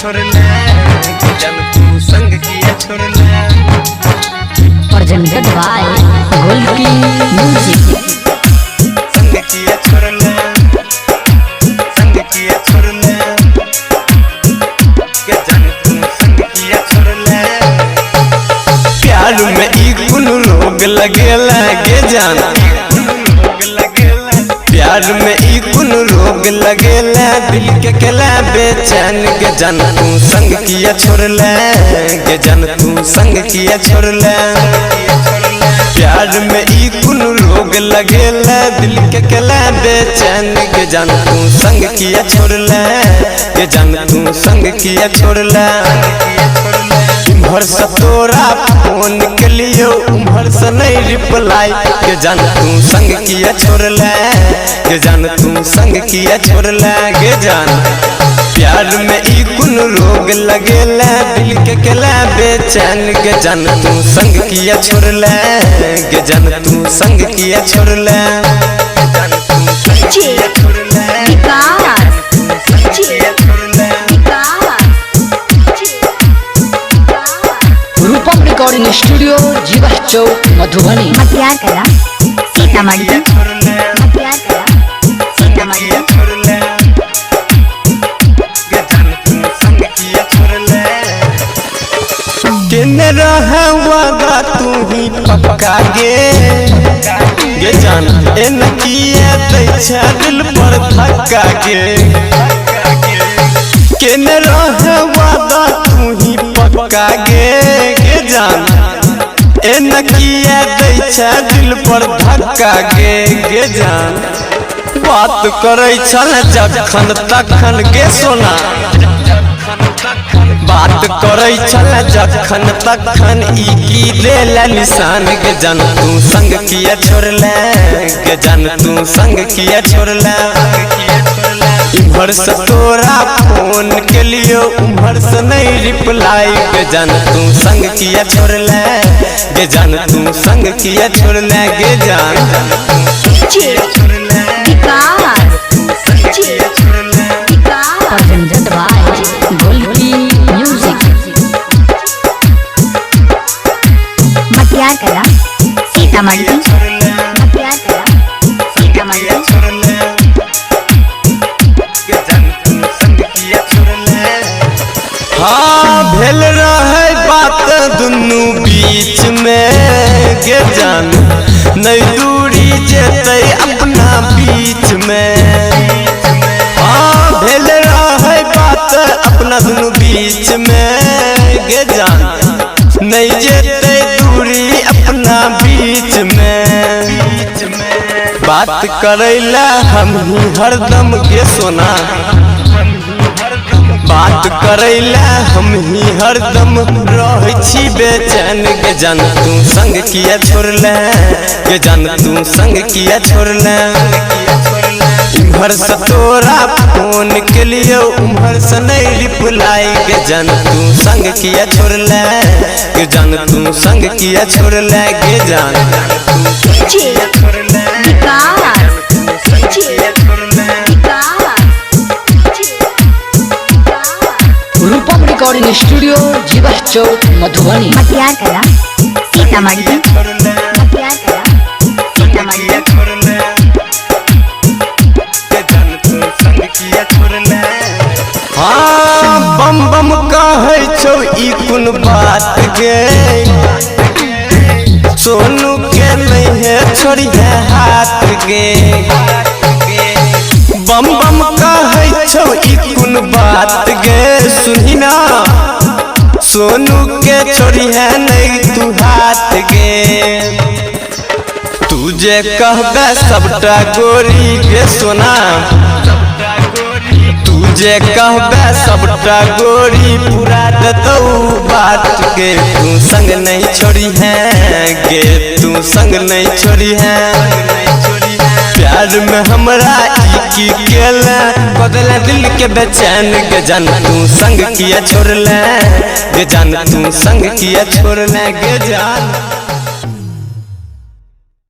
छोड़ ले जन तू संग किया छोड़ ले presented by Golki Music। संग किया छोड़ ले संग किया छोड़ ले के जन तू संग किया छोड़ ले प्यार में ई कुनु रोग लगेला के जान प्यार में ई कुनु रोग लगेला दिल के केला बेचैन के जन तू संग किया छोड़ ले के जन तू संग किया छोड़ ले प्यार में ई कुनु रोग लगेला दिल के केला बेचैन के जन तू संग किया छोड़ ले के जन तू संग किया छोड़ ले उम्हर से तोरा फोन के लिए उम्हर से नहीं रिप्लाई के जान तू संग किया छोड़ ले के जान तू संग किया छोड़ ले के जान प्यार में ई कुनु रोग लगेला दिल के केला बेचैन के जान तू संग किया छोड़ ले के जान तू संग किया छोड़ ले रूपम रिकॉर्डिंग स्टूडियो जीवा चौक मधुबनी। मटियार कला सीतामढ़ी मटियार कला सीतामढ़ी। केने रहा वादा तू ही पक्का गे जान एन किया दैछा दिल पर धक्का गे केने रहा वादा तू ही पक्का गे जान एन किया दैछा दिल पर धक्का गे जान बात करे छल जखन तखन के सोना बात करे छल जखन तखन ई की देला निशान के जन तू संग किया छोड़ ले के जन तू संग किया छोड़ ले इम्हर से तोरा फोन के लिए उम्हर से नहीं रिप्लाई के जन तू संग किया छोड़ ले के जन तू संग किया छोड़ ले के जान presented by Golki Music। मटियार कला सीतामढ़ी मटियार कला सीतामढ़ी। हाँ भेल रहे बात दुनू बीच में गे जान नहीं दूरी जेते अपना बीच में हाँ भेल रहे बात अपना दुनू बीच में गे जान नहीं जेते दूरी अपना बीच में बात करैला हम ही हरदम के सोना बात करैला हम ही हरदम रह छी बेचैन के जान तू संग किया छोड़ ले के जान तू संग किया छोड़ ले इम्हर से तोरा फोन के लिए उम्हर से नहीं रिप्लाई के जान तू संग किया छोड़ ले के जान तू संग किया छोड़ ले के जान रूपम रिकॉर्डिंग स्टूडियो जीवा चौक मधुबनी। मटियार कला सीतामढ़ी मटियार कला सीतामढ़ी। हाँ बम बम कहे छौ ई कुन बात गे सोनू के नहीं है छोड़ी है हाथ गे बम बम कहे छौ ई कुन बात गे सुनी ना सोनू के छोड़ी है नहीं तू हाथ गे तुझे कहबे सबटा गोरी के सोना तुझे कहबे सबटा गोरी पूरा देतौ बात के तू संग नहीं छोड़ी है गे तू संग नहीं छोड़ी है प्यार में हमरा की केला बदला दिल के बेचैन के जान तू संग किया छोड़ ले गे जान तू संग किया छोड़ ले गे जान।